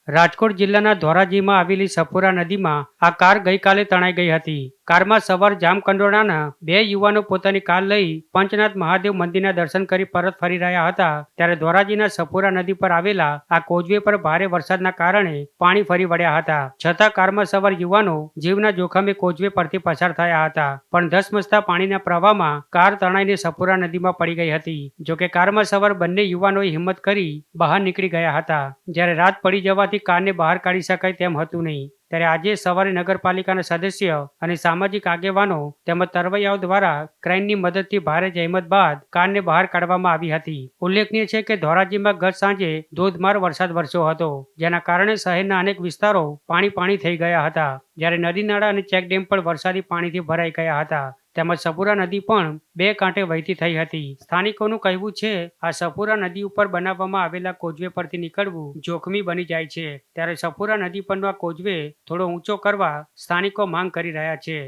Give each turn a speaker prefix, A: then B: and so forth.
A: રાજકોટ જિલ્લાના ધોરાજીમાં આવેલી સપુરા નદીમાં આ કાર ગઈકાલે તણાઈ ગઈ હતી. કારમાં સવાર જામકંડોરણાના બે યુવાનો પોતાની કાર લઈ પંચનાથ મહાદેવ મંદિરના દર્શન કરી પરત ફરી રહ્યા હતા ત્યારે ધોરાજીના સપુરા નદી પર આવેલા આ કોઝવે પર ભારે વરસાદના કારણે પાણી ફરી વળ્યા હતા. છતાં કારમાં સવાર યુવાનો જીવના જોખમે કોઝવે પરથી પસાર થયા હતા, પણ ધસમસતા પાણીના પ્રવાહમાં કાર તણાઈને સપુરા નદીમાં પડી ગઈ હતી. જોકે કારમાં સવાર બંને યુવાનોએ હિંમત કરી બહાર નીકળી ગયા હતા, જ્યારે રાત પડી જવાથી કારને બહાર કાઢી શકાય તેમ હતું નહીં. ત્યારે આજે સવારે નગરપાલિકાના સદસ્ય અને સામાજિક આગેવાનો તેમજ તરવૈયાઓ દ્વારા ક્રેનની મદદથી ભારે જહેમત બાદ કારને બહાર કાઢવામાં આવી હતી. ઉલ્લેખનીય છે કે ધોરાજીમાં ગત સાંજે ધોધમાર વરસાદ વરસ્યો હતો, જેના કારણે શહેરના અનેક વિસ્તારો પાણી થઈ ગયા હતા, જ્યારે નદી નાળા અને ચેકડેમ પણ વરસાદી પાણીથી ભરાઈ ગયા હતા. તેમજ સપુરા નદી પણ બે કાંઠે વહેતી થઈ હતી. સ્થાનિકોનું કહેવું છે આ સપુરા નદી ઉપર બનાવવામાં આવેલા કોઝવે પરથી નીકળવું જોખમી બની જાય છે, ત્યારે સપુરા નદી પરનો આ કોઝવે થોડો ઊંચો કરવા સ્થાનિકો માંગ કરી રહ્યા છે.